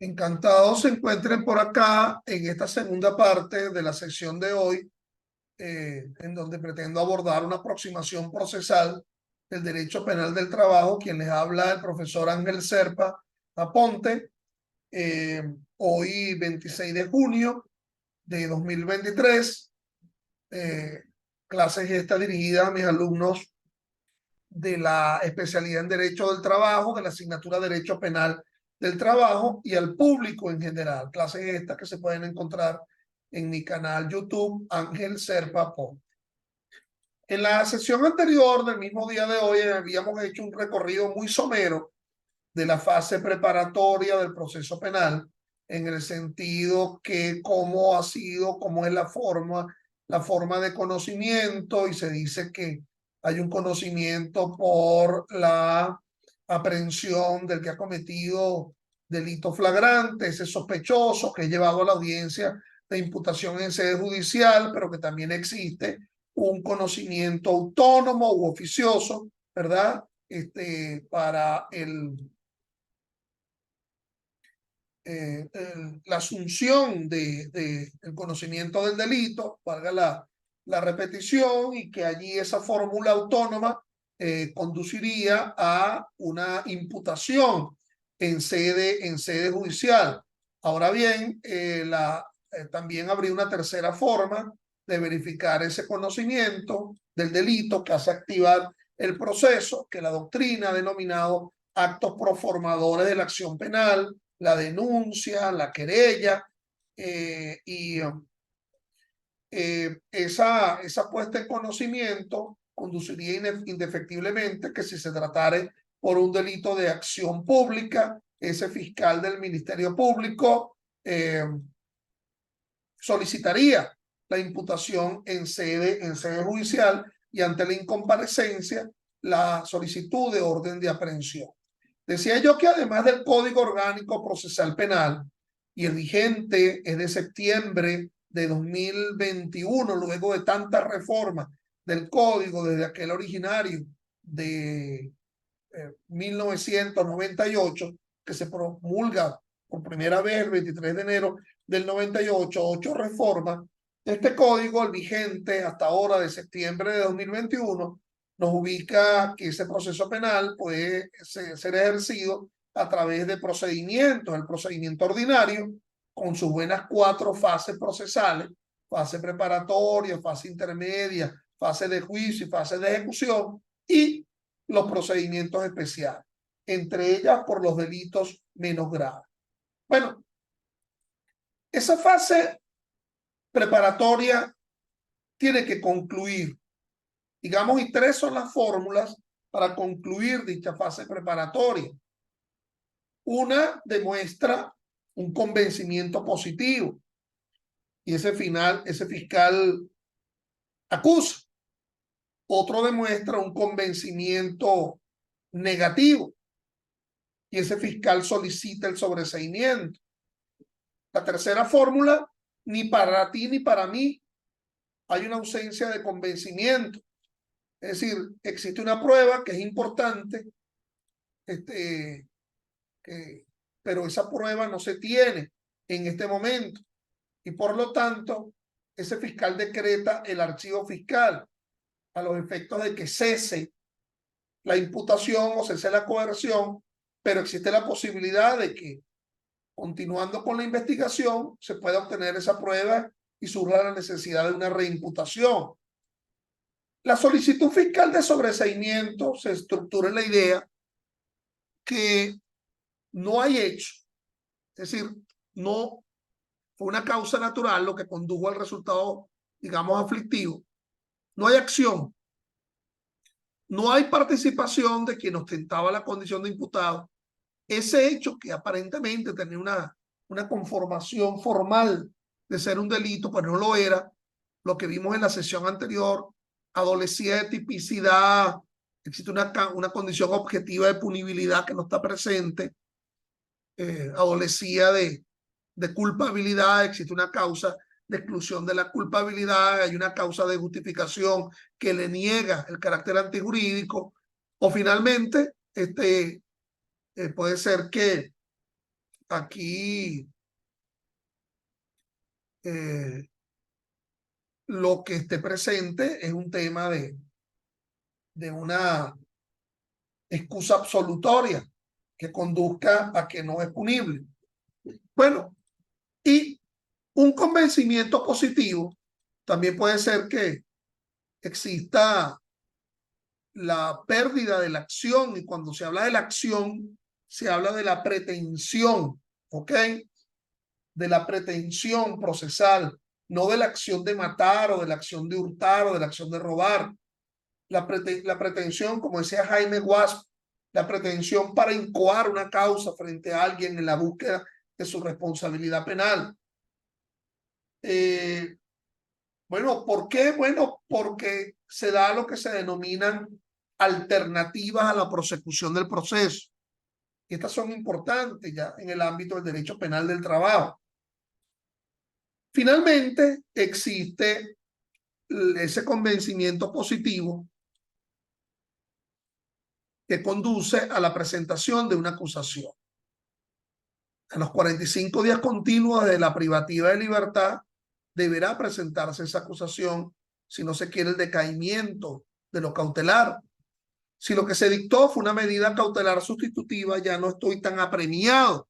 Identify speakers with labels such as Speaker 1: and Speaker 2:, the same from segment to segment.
Speaker 1: Encantados se encuentren por acá en esta segunda parte de la sección de hoy, en donde pretendo abordar una aproximación procesal del derecho penal del trabajo. Quien les habla el profesor Ángel Serpa Aponte. Hoy 26 de junio de 2023, clases esta dirigida a mis alumnos de la especialidad en Derecho del Trabajo, de la asignatura Derecho Penal del Trabajo, y al público en general. Clases estas que se pueden encontrar en mi canal YouTube, Ángel Serpa Ponte. En la sesión anterior del mismo día de hoy habíamos hecho un recorrido muy somero de la fase preparatoria del proceso penal, en el sentido que cómo ha sido, cómo es la forma de conocimiento, y se dice que hay un conocimiento por la aprehensión del que ha cometido delito flagrante, ese sospechoso que es llevado a la audiencia de imputación en sede judicial, pero que también existe un conocimiento autónomo u oficioso, ¿verdad? Para la asunción del conocimiento del delito, valga la repetición, y que allí esa fórmula autónoma conduciría a una imputación en sede judicial. Ahora bien, también habría una tercera forma de verificar ese conocimiento del delito que hace activar el proceso, que la doctrina ha denominado actos proformadores de la acción penal, la denuncia, la querella, esa puesta en conocimiento conduciría indefectiblemente que, si se tratare por un delito de acción pública, ese fiscal del Ministerio Público solicitaría la imputación en sede judicial, y ante la incomparecencia la solicitud de orden de aprehensión. Decía yo que además del Código Orgánico Procesal Penal, y el vigente es de septiembre de 2021, luego de tantas reformas del Código desde aquel originario de 1998, que se promulga por primera vez el 23 de enero del 98, 8 reformas. Este código, el vigente hasta ahora de septiembre de 2021, nos ubica que ese proceso penal puede ser ejercido a través de procedimientos: el procedimiento ordinario, con sus buenas 4 fases procesales: fase preparatoria, fase intermedia, fase de juicio y fase de ejecución, y los procedimientos especiales, entre ellas por los delitos menos graves. Bueno, esa fase preparatoria tiene que concluir, digamos, y 3 son las fórmulas para concluir dicha fase preparatoria. Una demuestra un convencimiento positivo, y ese fiscal acusa. Otro demuestra un convencimiento negativo, y ese fiscal solicita el sobreseimiento. La tercera fórmula: ni para ti ni para mí hay una ausencia de convencimiento. Es decir, existe una prueba que es importante, pero esa prueba no se tiene en este momento, y por lo tanto ese fiscal decreta el archivo fiscal a los efectos de que cese la imputación o cese la coerción, pero existe la posibilidad de que, continuando con la investigación, se pueda obtener esa prueba y surja la necesidad de una reimputación. La solicitud fiscal de sobreseimiento se estructura en la idea que no hay hecho, es decir, no fue una causa natural lo que condujo al resultado, digamos, aflictivo. No hay acción, no hay participación de quien ostentaba la condición de imputado. Ese hecho, que aparentemente tenía una conformación formal de ser un delito, pues no lo era. Lo que vimos en la sesión anterior adolecía de tipicidad, existe una condición objetiva de punibilidad que no está presente, adolecía de culpabilidad, existe una causa de exclusión de la culpabilidad, hay una causa de justificación que le niega el carácter antijurídico, o finalmente puede ser que aquí lo que esté presente es un tema de una excusa absolutoria que conduzca a que no es punible. Bueno, y un convencimiento positivo también puede ser que exista la pérdida de la acción, y cuando se habla de la acción, se habla de la pretensión, ¿ok? De la pretensión procesal, no de la acción de matar o de la acción de hurtar o de la acción de robar. La pretensión, como decía Jaime Wasp, la pretensión para incoar una causa frente a alguien en la búsqueda de su responsabilidad penal. Bueno, ¿por qué? Bueno, porque se da lo que se denominan alternativas a la prosecución del proceso. Y estas son importantes ya en el ámbito del derecho penal del trabajo. Finalmente, existe ese convencimiento positivo que conduce a la presentación de una acusación. A los 45 días continuos de la privativa de libertad, deberá presentarse esa acusación si no se quiere el decaimiento de lo cautelar. Si lo que se dictó fue una medida cautelar sustitutiva, ya no estoy tan apremiado.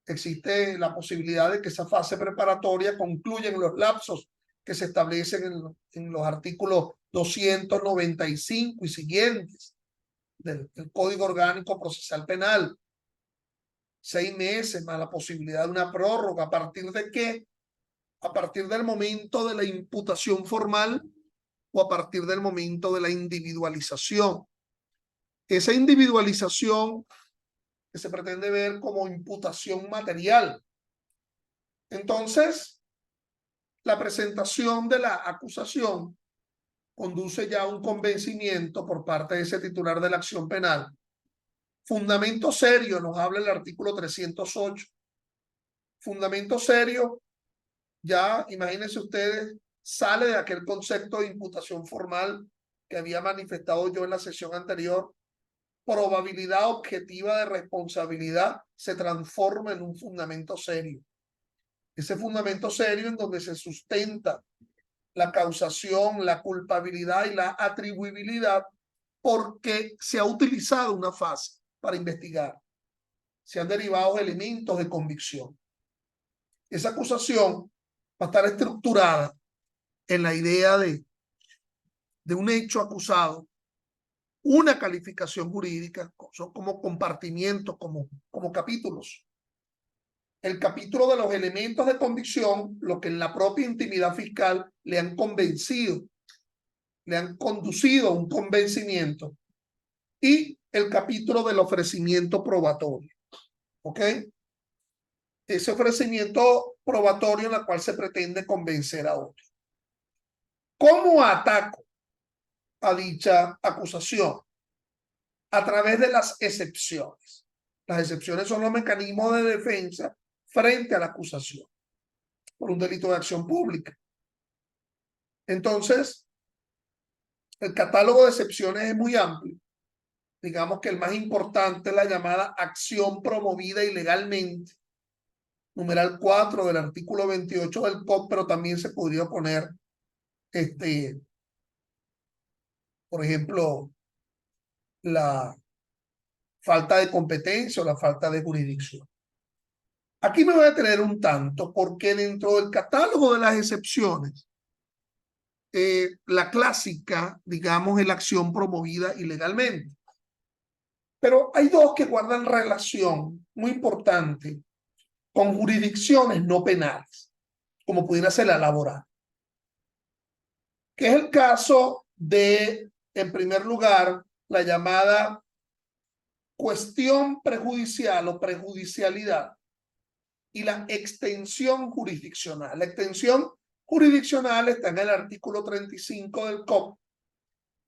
Speaker 1: Existe la posibilidad de que esa fase preparatoria concluya en los lapsos que se establecen en los artículos 295 y siguientes del Código Orgánico Procesal Penal. 6 meses más la posibilidad de una prórroga. ¿A partir de qué? A partir del momento de la imputación formal o a partir del momento de la individualización. Esa individualización que se pretende ver como imputación material. Entonces, la presentación de la acusación conduce ya a un convencimiento por parte de ese titular de la acción penal. Fundamento serio, nos habla el artículo 308. Fundamento serio, ya imagínense ustedes, sale de aquel concepto de imputación formal que había manifestado yo en la sesión anterior. Probabilidad objetiva de responsabilidad se transforma en un fundamento serio. Ese fundamento serio en donde se sustenta la causación, la culpabilidad y la atribuibilidad porque se ha utilizado una fase para investigar. Se han derivado elementos de convicción. Esa acusación va a estar estructurada en la idea de un hecho acusado, una calificación jurídica, son como compartimientos, como capítulos. El capítulo de los elementos de convicción, lo que en la propia intimidad fiscal le han convencido, le han conducido a un convencimiento, y el capítulo del ofrecimiento probatorio. ¿Ok? Ese ofrecimiento probatorio en el cual se pretende convencer a otro. ¿Cómo ataco a dicha acusación? A través de las excepciones. Las excepciones son los mecanismos de defensa frente a la acusación por un delito de acción pública. Entonces, el catálogo de excepciones es muy amplio. Digamos que el más importante es la llamada acción promovida ilegalmente, numeral 4 del artículo 28 del COP, pero también se podría poner, por ejemplo, la falta de competencia o la falta de jurisdicción. Aquí me voy a tener un tanto porque dentro del catálogo de las excepciones, la clásica, digamos, es la acción promovida ilegalmente. Pero hay dos que guardan relación muy importante con jurisdicciones no penales, como pudiera ser la laboral, que es el caso de, en primer lugar, la llamada cuestión prejudicial o prejudicialidad y la extensión jurisdiccional. La extensión jurisdiccional está en el artículo 35 del COP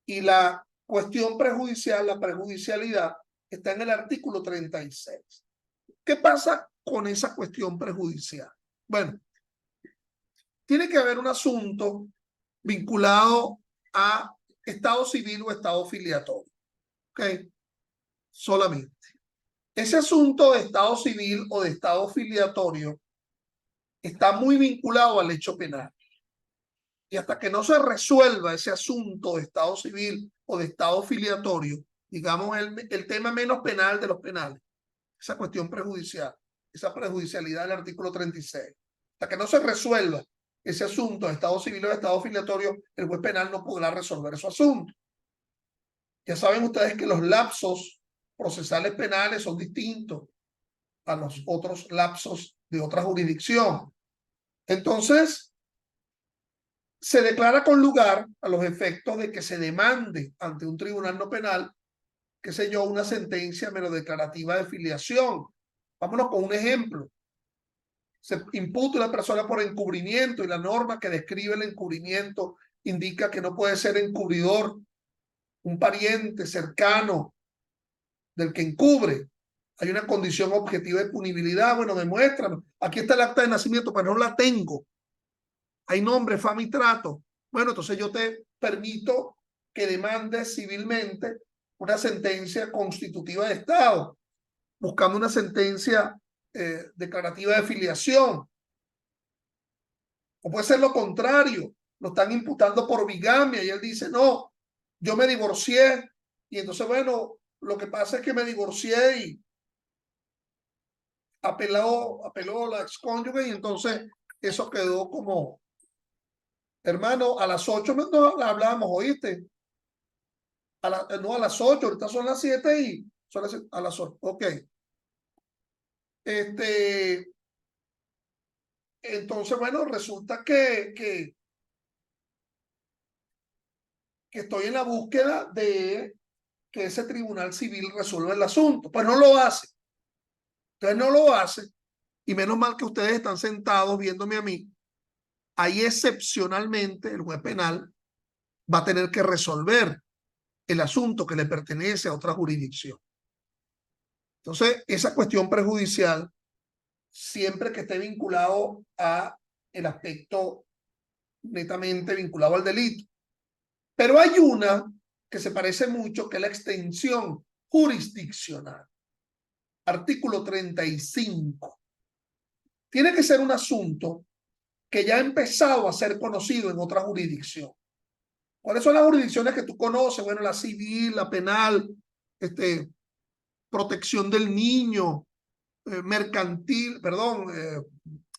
Speaker 1: y la cuestión prejudicial, la prejudicialidad, está en el artículo 36. ¿Qué pasa con esa cuestión prejudicial? Bueno, tiene que haber un asunto vinculado a estado civil o estado filiatorio. ¿Ok? Solamente. ese asunto de estado civil o de estado filiatorio está muy vinculado al hecho penal. Y hasta que no se resuelva ese asunto de estado civil o de estado filiatorio, digamos el tema menos penal de los penales, esa cuestión prejudicial, esa prejudicialidad del artículo 36, hasta que no se resuelva ese asunto de estado civil o de estado filiatorio, el juez penal no podrá resolver su asunto. Ya saben ustedes que los lapsos procesales penales son distintos a los otros lapsos de otra jurisdicción. Entonces, se declara con lugar a los efectos de que se demande ante un tribunal no penal, qué sé yo, una sentencia mero declarativa de filiación. Vámonos con un ejemplo. Se imputa a una persona por encubrimiento y la norma que describe el encubrimiento indica que no puede ser encubridor un pariente cercano del que encubre. Hay una condición objetiva de punibilidad. Bueno, demuéstrame. Aquí está el acta de nacimiento, pero no la tengo. Hay nombre, fama y trato. Bueno, entonces yo te permito que demandes civilmente una sentencia constitutiva de Estado, buscando una sentencia declarativa de filiación. O puede ser lo contrario, lo están imputando por bigamia y él dice, no, yo me divorcié y entonces, bueno, lo que pasa es que me divorcié y apeló la excónyuge y entonces eso quedó como, hermano, a las 8 no hablábamos, ¿oíste? No a las 8, ahorita son las 7 y son a las 8, ok. Entonces, bueno, resulta que estoy en la búsqueda de que ese tribunal civil resuelva el asunto. Pues no lo hace. Entonces no lo hace. Y menos mal que ustedes están sentados viéndome a mí. Ahí excepcionalmente el juez penal va a tener que resolver el asunto que le pertenece a otra jurisdicción. Entonces, esa cuestión prejudicial, siempre que esté vinculado a el aspecto netamente vinculado al delito. Pero hay una que se parece mucho, que es la extensión jurisdiccional. Artículo 35. Tiene que ser un asunto que ya ha empezado a ser conocido en otra jurisdicción. ¿Cuáles son las jurisdicciones que tú conoces? Bueno, la civil, la penal, protección del niño, mercantil, perdón,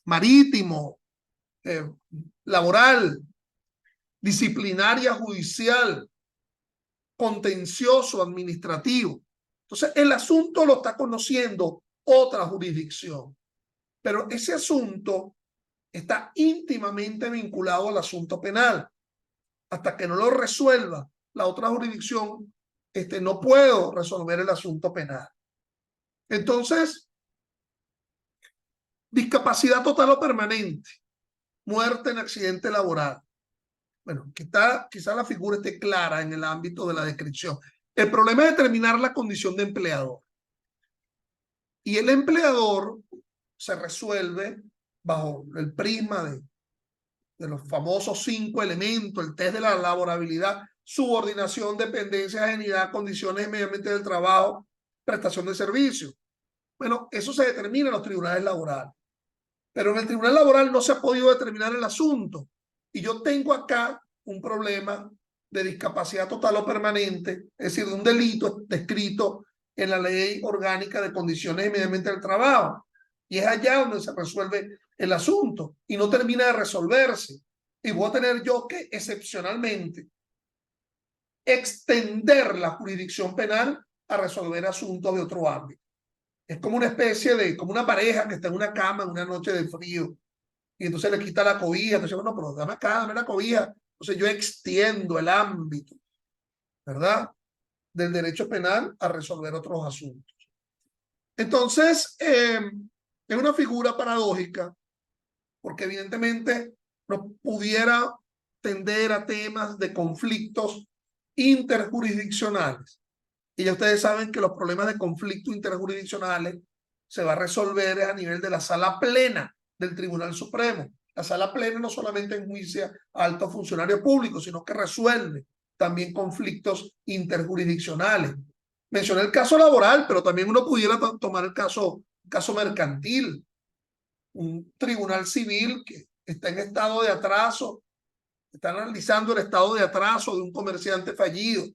Speaker 1: marítimo, laboral, disciplinaria judicial, contencioso administrativo. Entonces, el asunto lo está conociendo otra jurisdicción, pero ese asunto está íntimamente vinculado al asunto penal. Hasta que no lo resuelva la otra jurisdicción, no puedo resolver el asunto penal. Entonces, discapacidad total o permanente, muerte en accidente laboral. Bueno, quizá la figura esté clara en el ámbito de la descripción. El problema es determinar la condición de empleador. Y el empleador se resuelve bajo el prisma de los famosos 5 elementos, el test de la laborabilidad, subordinación, dependencia, ajenidad, condiciones de medio ambiente del trabajo, prestación de servicios. Bueno, eso se determina en los tribunales laborales. Pero en el tribunal laboral no se ha podido determinar el asunto. Y yo tengo acá un problema de discapacidad total o permanente, es decir, de un delito descrito en la Ley Orgánica de Condiciones de Medio Ambiente del Trabajo. Y es allá donde se resuelve el asunto y no termina de resolverse. Y voy a tener yo que excepcionalmente extender la jurisdicción penal a resolver asuntos de otro ámbito. Es como una especie de, como una pareja que está en una cama en una noche de frío y entonces le quita la cobija, entonces, bueno, pero dame acá, dame la cobija. Entonces yo extiendo el ámbito, ¿verdad?, del derecho penal a resolver otros asuntos. Entonces, es una figura paradójica porque evidentemente no pudiera tender a temas de conflictos interjurisdiccionales. Y ya ustedes saben que los problemas de conflictos interjurisdiccionales se va a resolver a nivel de la sala plena del Tribunal Supremo. La sala plena no solamente enjuicia a altos funcionarios públicos, sino que resuelve también conflictos interjurisdiccionales. Mencioné el caso laboral, pero también uno pudiera tomar el caso mercantil. Un tribunal civil que está en estado de atraso, está analizando el estado de atraso de un comerciante fallido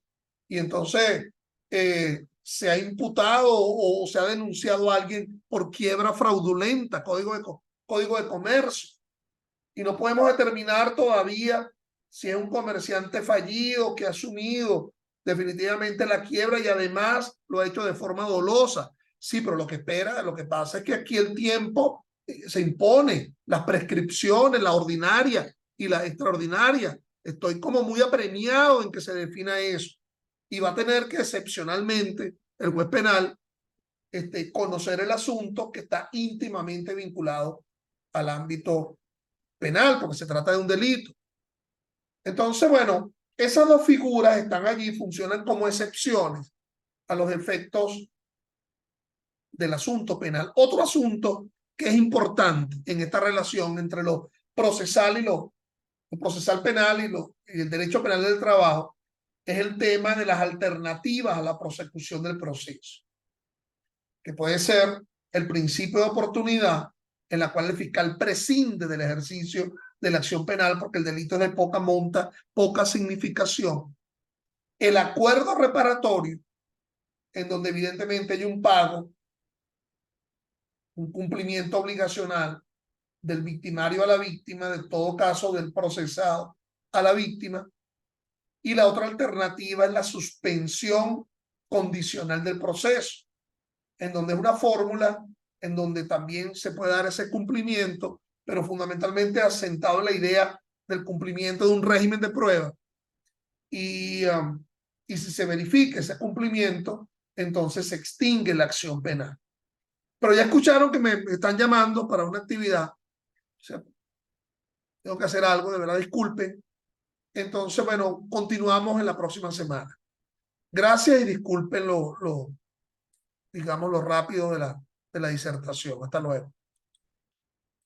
Speaker 1: y entonces se ha imputado o se ha denunciado a alguien por quiebra fraudulenta, código de comercio, y no podemos determinar todavía si es un comerciante fallido que ha asumido definitivamente la quiebra y además lo ha hecho de forma dolosa. Sí, pero lo que pasa es que aquí el tiempo se impone, las prescripciones, la ordinaria y la extraordinaria. Estoy como muy apremiado en que se defina eso. Y va a tener que excepcionalmente el juez penal conocer el asunto que está íntimamente vinculado al ámbito penal, porque se trata de un delito. Entonces, bueno, esas dos figuras están allí, funcionan como excepciones a los efectos del asunto penal. Otro asunto que es importante en esta relación entre lo procesal y lo procesal penal y el derecho penal del trabajo es el tema de las alternativas a la prosecución del proceso, que puede ser el principio de oportunidad en la cual el fiscal prescinde del ejercicio de la acción penal porque el delito es de poca monta, poca significación. El acuerdo reparatorio, en donde evidentemente hay un pago, un cumplimiento obligacional del victimario a la víctima, de todo caso del procesado a la víctima, y la otra alternativa es la suspensión condicional del proceso, en donde es una fórmula en donde también se puede dar ese cumplimiento, pero fundamentalmente asentado en la idea del cumplimiento de un régimen de prueba. Y si se verifica ese cumplimiento, entonces se extingue la acción penal. Pero ya escucharon que me están llamando para una actividad. O sea, tengo que hacer algo, de verdad, disculpen. Entonces, bueno, continuamos en la próxima semana. Gracias y disculpen digamos, lo rápido de la disertación. Hasta luego.